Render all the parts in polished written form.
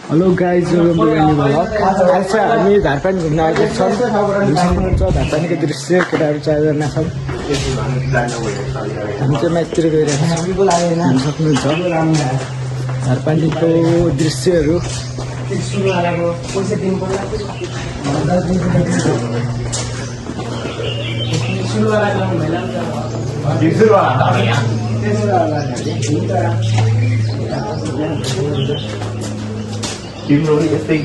Hello guys आज चाहिँ हामी धारपानी घुम्न आएको छौँ। सक्नुहुन्छ धारपानीको दृश्य केटाहरू चारजना छौँ। हामी चाहिँ माथितिर गइरहेको छौँ। सक्नुहुन्छ धारपानीको दृश्यहरू। तिम्रो पनि यस्तै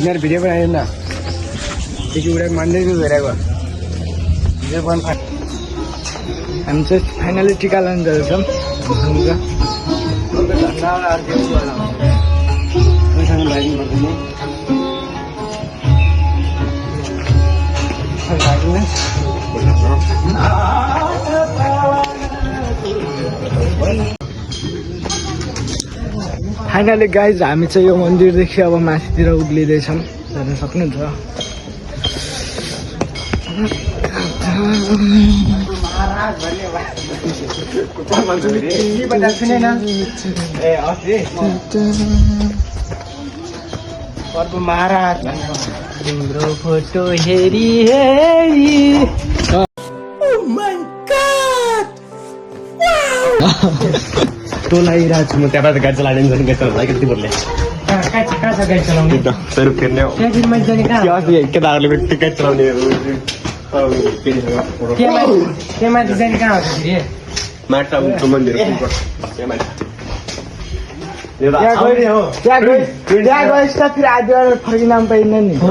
यार भिडियो बनायो न देखि उडा मान्दै गइरहेको हामी चाहिँ फाइनली टिका लाउनु जाँदैछौँ। फाइनली गाइज हामी चाहिँ यो मन्दिरदेखि अब माथितिर उक्लिँदैछौँ। हेर्न सक्नुहुन्छ महाराज तिम्रो फोटो हेरी हेरी तँलाई राज म त्यहाँबाट गाडी चलाएर गाडी चलाउँदा कति बोल्ने गाडी चलाउने तर फेर्ने केटाहरूले पनि गाडी चलाउने त्यहाँमाथि जाने कहाँ हो फेरि माटा मन्दिर त्यहाँ गएछ त फेरि आज फर्किन पाइन्न नि। हो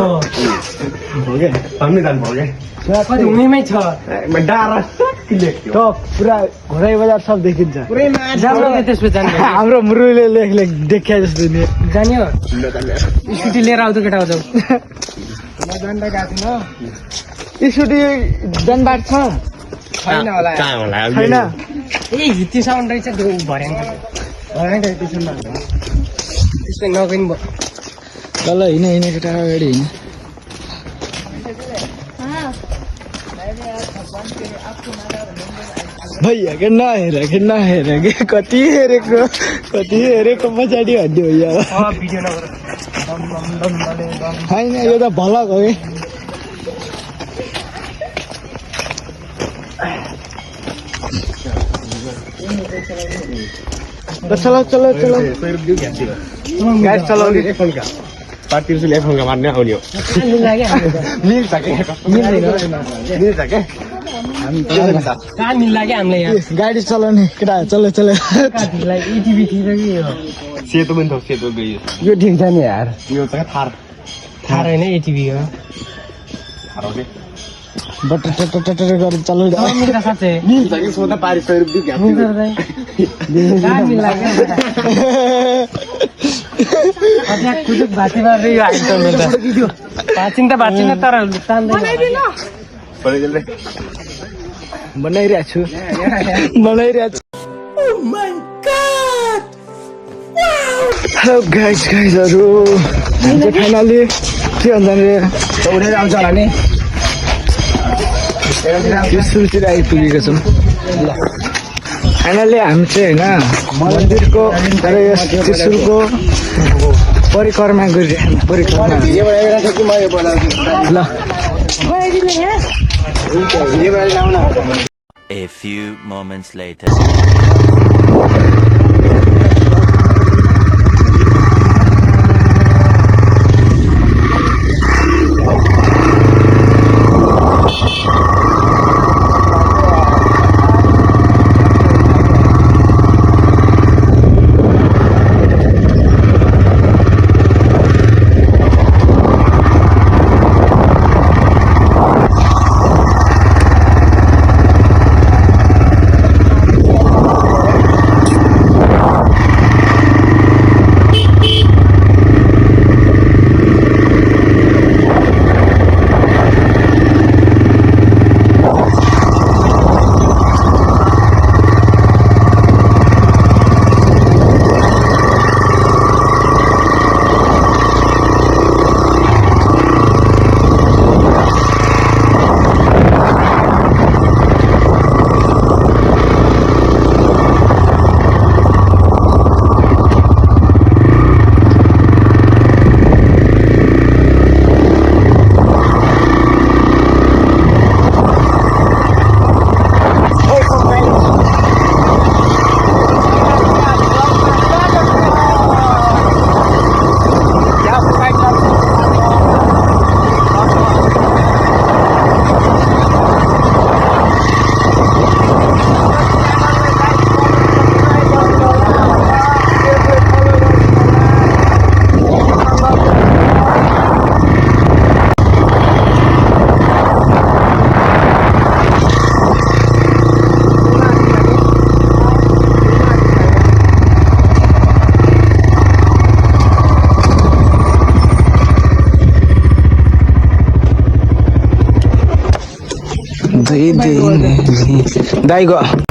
क्या हामी जानु पर्यो क्या कति हुनेमै छ डाँडा पुरा घोराई बजार सब देखिन्छ। त्यसपछि जाने हाम्रो मुरुले लेख देखिया जस्तो नि जान्यो। स्कुटी लिएर आउँछ केटा आउँछ जान्दा गएको छैन। स्कुटी जान बाटो छैन होला छैन। ए हित्ती साउन्ड रहेछ त्यो भर्याङ त्यस्तै नगइन् भयो। ल हिँड केटा अगाडि हिँड। भैया के नहेर के कति हेरेको पछाडि हड्डी भैया होइन यो त भलक हो कि चलो गाडी चलाउने पार्टी लेखाउन मार्ने आउने हो मिल्छ क्या कहाँ मिल्ला क्या हामीलाई यहाँ गाडी चलाउने केटा चलो सेतो पनि छ सेतो गयो यो ठिक छ नि यार। यो चाहिँ थार होइन एटिभी हो बट गरेर चलाउँदा साँच्चै मिल्छ कि सोधा पारि 100 रुपियाँ कुदुक भाँची मार्दै यो भाँचिन त भाँचिन तर बनाइरहेको छु। हेलो गाइजहरू फाइनली के भन्छ उडेर आउँछ होला नि सुरुतिर आइपुगेको छौँ। फाइनली हामी चाहिँ होइन मन्दिरको त्रिशुलको परिक्रमा गरिरहेको ल A few moments later. दाइको